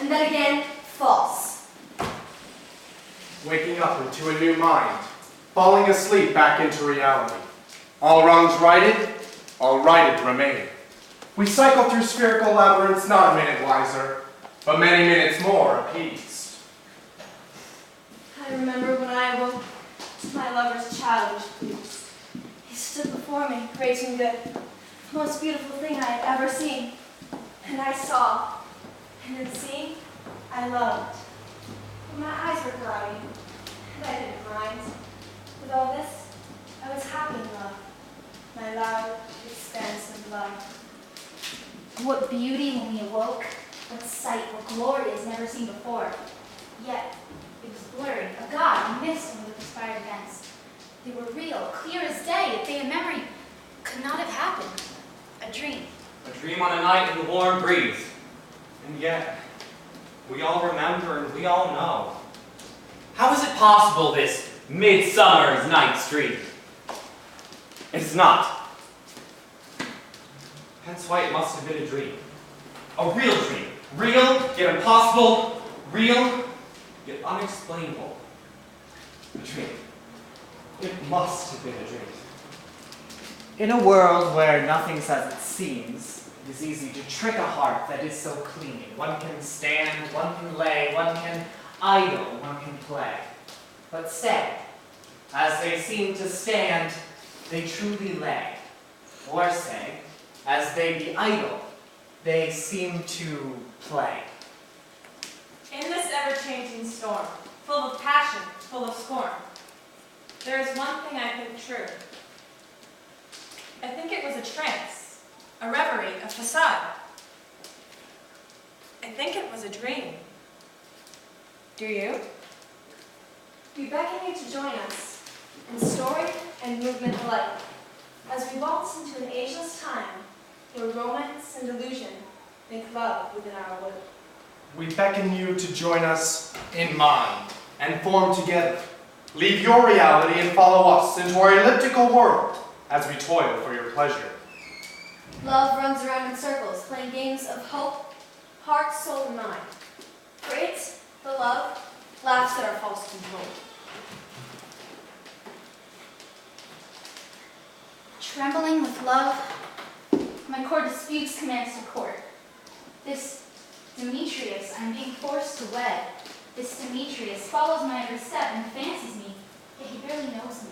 and then again, false. Waking up into a new mind, falling asleep back into reality. All wrongs righted, all righted remaining. We cycle through spherical labyrinths not a minute wiser, but many minutes more appeased. I remember when I awoke to my lover's childish blues. He stood before me, great and good, the most beautiful thing I had ever seen. And I saw, and in seeing, I loved. But my eyes were cloudy, and I didn't mind. With all this, I was happy in love, my loud, expansive love. What beauty when we awoke, what sight, what glory is never seen before. Yet, it was blurry, a god, a mist over the perspired events. They were real, clear as day, a day of memory could not have happened. A dream. A dream on a night in the warm breeze. And yet, we all remember and we all know. How is it possible, this midsummer's night's dream? It's not. That's why it must have been a dream. A real dream. Real, yet impossible. Real, yet unexplainable. A dream. It must have been a dream. In a world where nothing's as it seems, it is easy to trick a heart that is so clean. One can stand, one can lay, one can idle, one can play. But stay. As they seem to stand, they truly lay. Or say, as they be idle, they seem to play. In this ever-changing storm, full of passion, full of scorn, there is one thing I think true. I think it was a trance, a reverie, a facade. I think it was a dream. Do you? We beckon you to join us in story and movement alike, as we waltz into an ageless time where romance and illusion make love within our wood. We beckon you to join us in mind and form together. Leave your reality and follow us into our elliptical world as we toil for your pleasure. Love runs around in circles, playing games of hope, heart, soul, and mind. For it, the love, laughs at our false control. Trembling with love, my core disputes commands to court. This Demetrius I'm being forced to wed. This Demetrius follows my every step and fancies me, yet he barely knows me.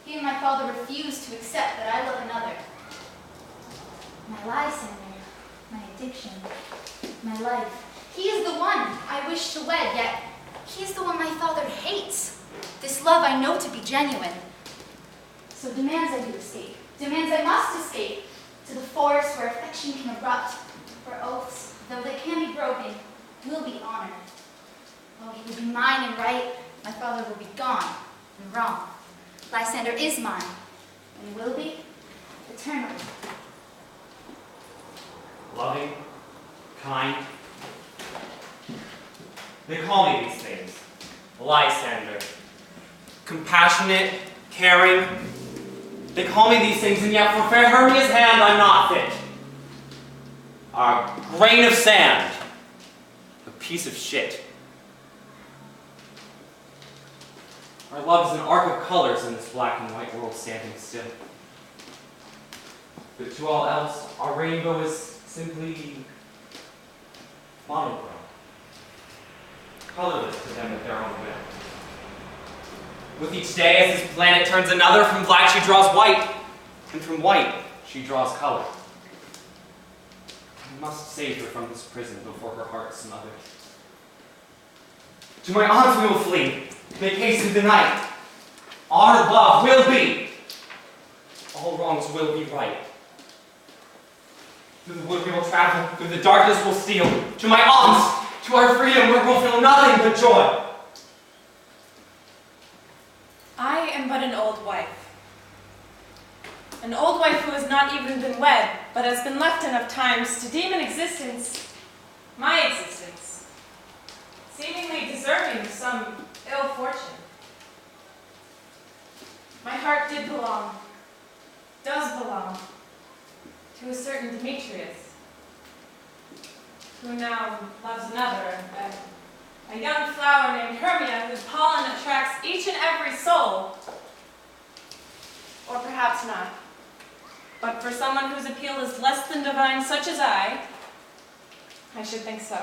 He and my father refuse to accept that I love another. My Lysander, my addiction, my life. He is the one I wish to wed, yet he is the one my father hates. This love I know to be genuine. So demands I do escape, demands I must escape, to the forest where affection can erupt, where oaths, though they can be broken, will be honored. Oh, he will be mine and right, my father will be gone and wrong. Lysander is mine, and will be eternally. Loving, kind. They call me these things. Lysander. Compassionate, caring. They call me these things, and yet for fair Hermia's hand I'm not fit. A grain of sand. A piece of shit. Our love is an arc of colors in this black and white world standing still. But to all else, our rainbow is simply monochrome. Colorless to them at their own will. With each day, as this planet turns another, from black she draws white, and from white she draws color. I must save her from this prison before her heart is smothered. To my aunt we will flee, make haste through the night. Our love will be. All wrongs will be right. Through the wood we will travel, through the darkness we'll steal. To my aunts, to our freedom where we'll feel nothing but joy. I am but an old wife. An old wife who has not even been wed, but has been left enough times to deem an existence, my existence, seemingly deserving of some ill fortune. My heart did belong, does belong, to a certain Demetrius, who now loves another, a young flower named Hermia whose pollen attracts each and every soul. Or perhaps not. But for someone whose appeal is less than divine, such as I should think so.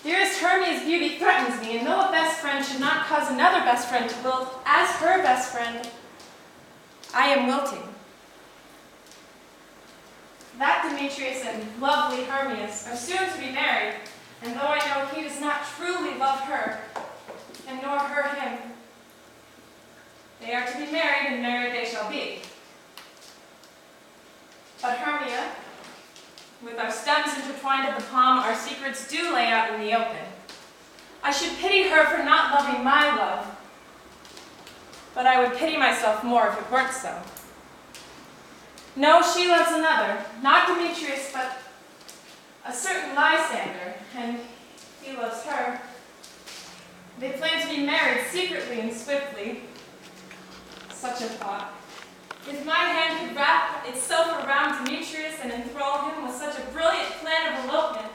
Dearest Hermia's beauty threatens me, and though a best friend should not cause another best friend to wilt as her best friend, I am wilting. That Demetrius and lovely Hermias are soon to be married, and though I know he does not truly love her, and nor her him, they are to be married, and married they shall be. But Hermia, with our stems intertwined at the palm, our secrets do lay out in the open. I should pity her for not loving my love, but I would pity myself more if it weren't so. No, she loves another, not Demetrius, but a certain Lysander, and he loves her. They plan to be married secretly and swiftly. Such a thought. If my hand could wrap itself around Demetrius and enthrall him with such a brilliant plan of elopement,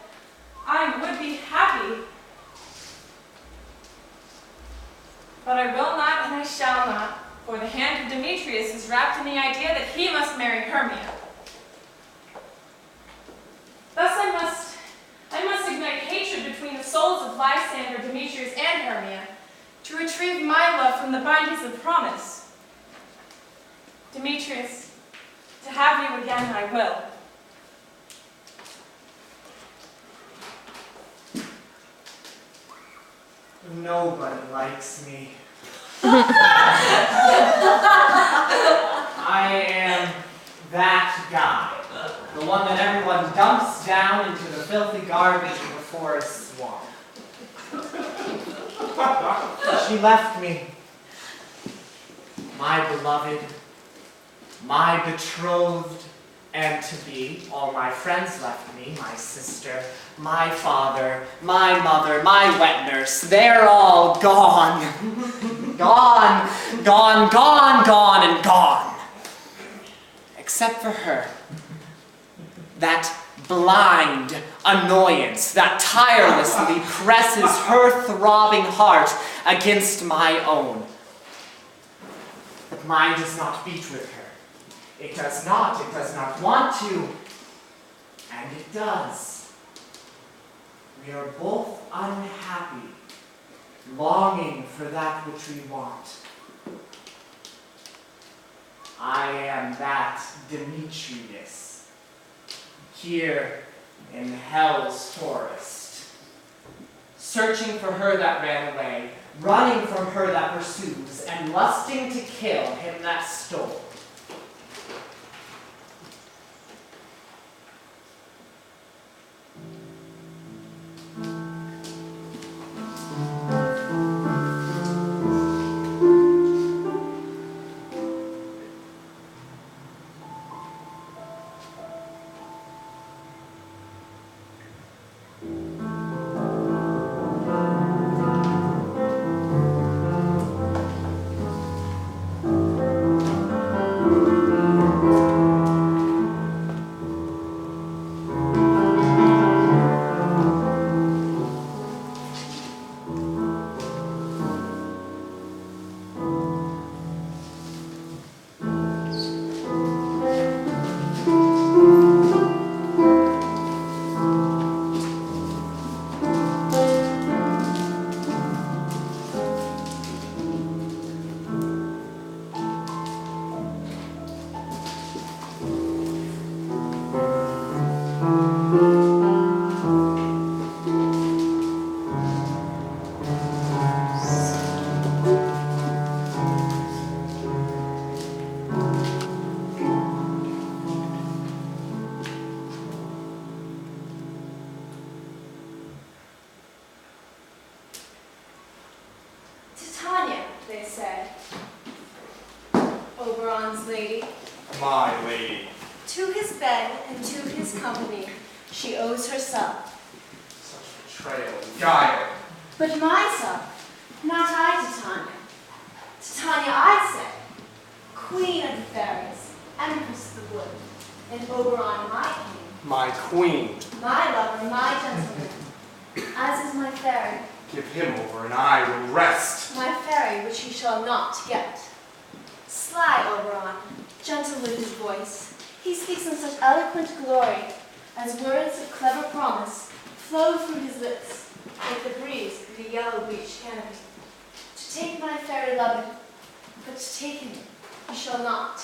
I would be happy. But I will not and I shall not, for the hand of Demetrius is wrapped in the idea that he must marry Hermia. Thus I must ignite hatred between the souls of Lysander, Demetrius, and Hermia, to retrieve my love from the bindings of promise. Demetrius, to have you again I will. Nobody likes me. I am that guy. The one that everyone dumps down into the filthy garbage of the forest swamp. She left me. My beloved, my betrothed, and to be, all my friends left me, my sister, my father, my mother, my wet nurse, they're all gone. Gone, gone, gone, gone, and gone. Except for her. That blind annoyance that tirelessly presses her throbbing heart against my own. But mine does not beat with her. It does not want to, and it does. We are both unhappy, longing for that which we want. I am that Demetrius, here in Hell's forest, searching for her that ran away, running from her that pursues, and lusting to kill him that stole. They said. Oberon's lady. My lady. To his bed and to his company she owes herself. Such betrayal and guile. But myself, not I, Titania. Titania, I say, queen of the fairies, empress of the wood, and Oberon, my king, my queen. My lover, my gentleman, as is my fairy. Give him over, and I will rest. My fairy, which he shall not get. Sly Oberon, gentle with his voice, he speaks in such eloquent glory, as words of clever promise flow through his lips, like the breeze through the yellow bleached canopy. To take my fairy lover, but to take him he shall not.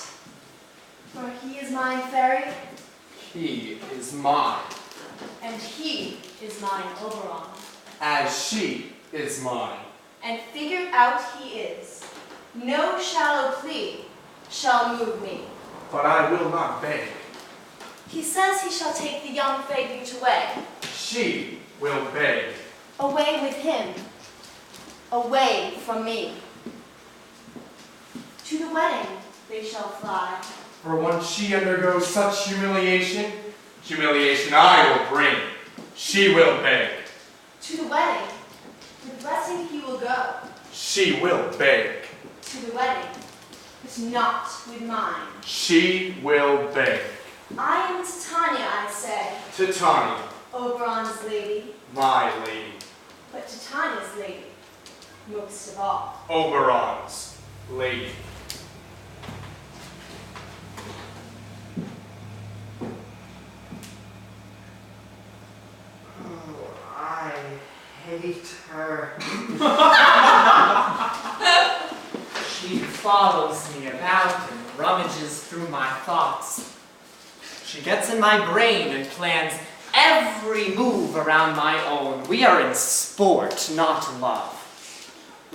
For he is mine fairy, He is mine, and he is mine Oberon. as she is mine. And figured out he is. No shallow plea shall move me. But I will not beg. He says he shall take the young vagrant away. She will beg. Away with him. Away from me. To the wedding they shall fly. For once she undergoes such humiliation, humiliation I will bring. She will beg. To the wedding, with blessing he will go. She will beg. To the wedding, but not with mine. She will beg. I am Titania, I say, Titania, Oberon's lady, my lady. but Titania's lady, most of all. Oberon's lady. Oh, I hate her. She follows me about and rummages through my thoughts. She gets in my brain and plans every move around my own. We are in sport, not love.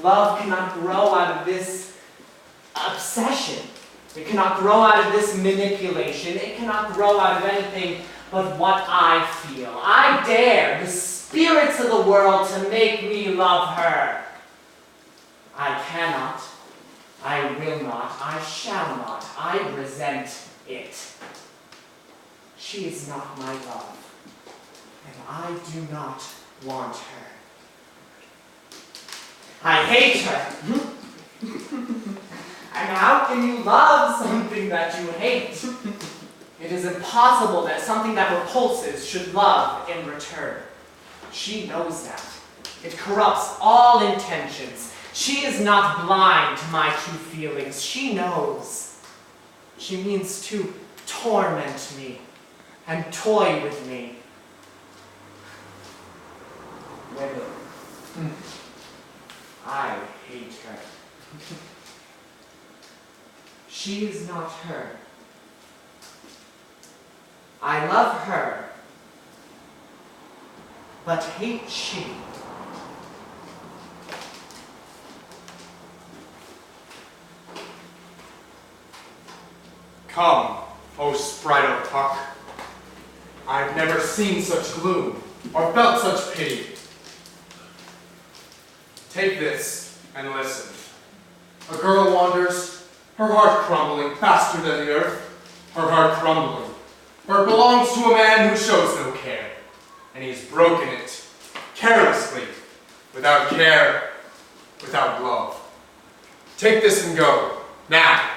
Love cannot grow out of this obsession. It cannot grow out of this manipulation. It cannot grow out of anything but what I feel. I dare the spirits of the world to make me love her. I cannot. I will not. I shall not. I resent it. She is not my love, and I do not want her. I hate her. And how can you love something that you hate? It is impossible that something that repulses should love in return. She knows that. It corrupts all intentions. She is not blind to my true feelings. She knows. She means to torment me and toy with me. Women. I hate her. She is not her. I love her, but hate she. Come, O sprite of Puck. I've never seen such gloom, or felt such pity. Take this, and listen. A girl wanders, her heart crumbling faster than the earth, her heart crumbling. For it belongs to a man who shows no care, and he's broken it, carelessly, without care, without love. Take this and go, now.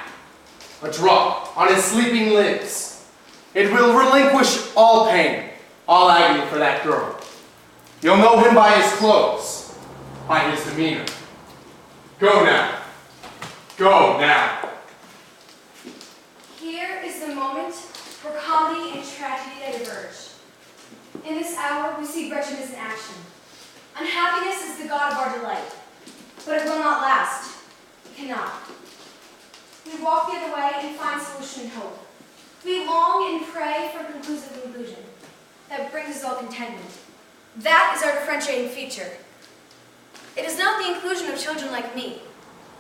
A drop on his sleeping lids. It will relinquish all pain, all agony for that girl. You'll know him by his clothes, by his demeanor. Go now. Go now. Here is the moment where comedy and tragedy diverge. In this hour, we see wretchedness in action. Unhappiness is the god of our delight, but it will not last. It cannot. We walk the other way and find solution and hope. We long and pray for a conclusive conclusion that brings us all contentment. That is our differentiating feature. It is not the inclusion of children like me,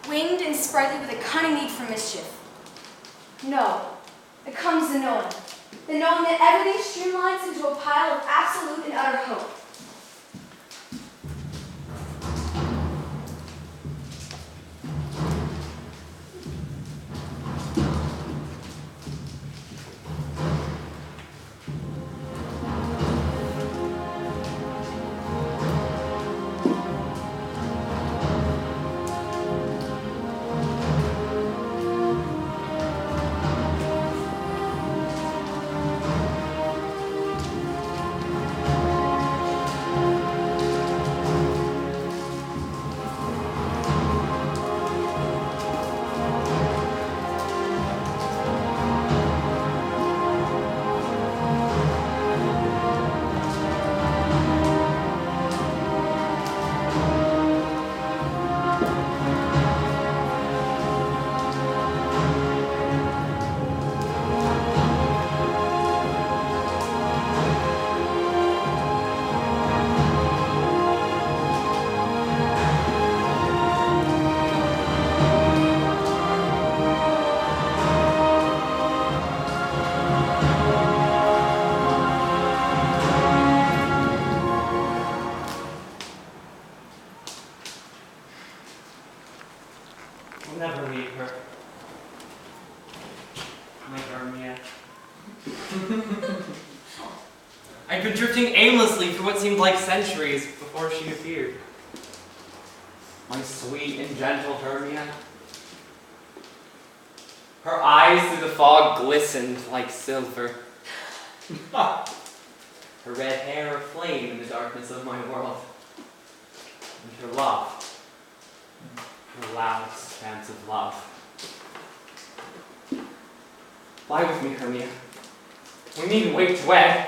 winged and sprightly with a cunning need for mischief. No, it comes the knowing that everything streamlines into a pile of absolute and utter hope. never leave her. My Hermia. I'd been drifting aimlessly for what seemed like centuries before she appeared. My sweet and gentle Hermia. Her eyes through the fog glistened like silver. Her red hair aflame in the darkness of my world. And her love, her loud, expansive love. Lie with me, Hermia. We needn't wait to wed.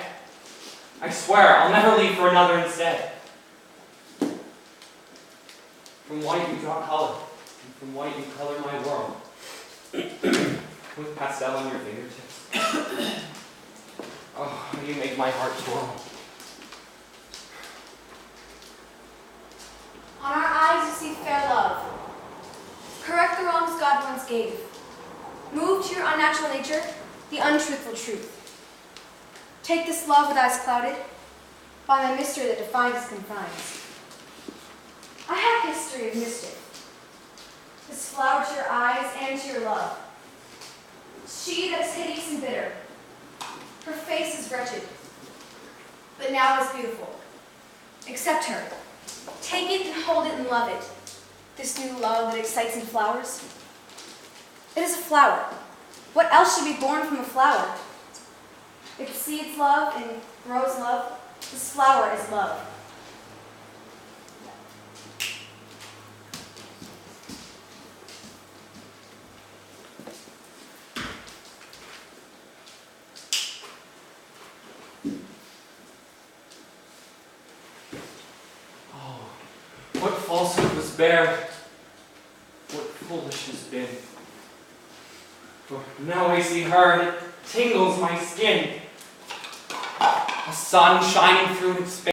I swear, I'll never leave for another instead. From white you draw color, and from white you color my world. With pastel on your fingertips. Oh, you make my heart twirl. On our eyes you see fair love. Correct the wrongs God once gave. Move to your unnatural nature, the untruthful truth. Take this love with eyes clouded by the mystery that defines its confines. I have history of mischief. This flower to your eyes and to your love. She that is hideous and bitter. Her face is wretched, but now is beautiful. Accept her. Take it and hold it and love it. This new love that excites in flowers. It is a flower. What else should be born from a flower? It seeds love and grows love. This flower is love. Oh, what falsehood was bare, what foolish has been. For now I see her, and it tingles my skin. A sun shining through an expanse.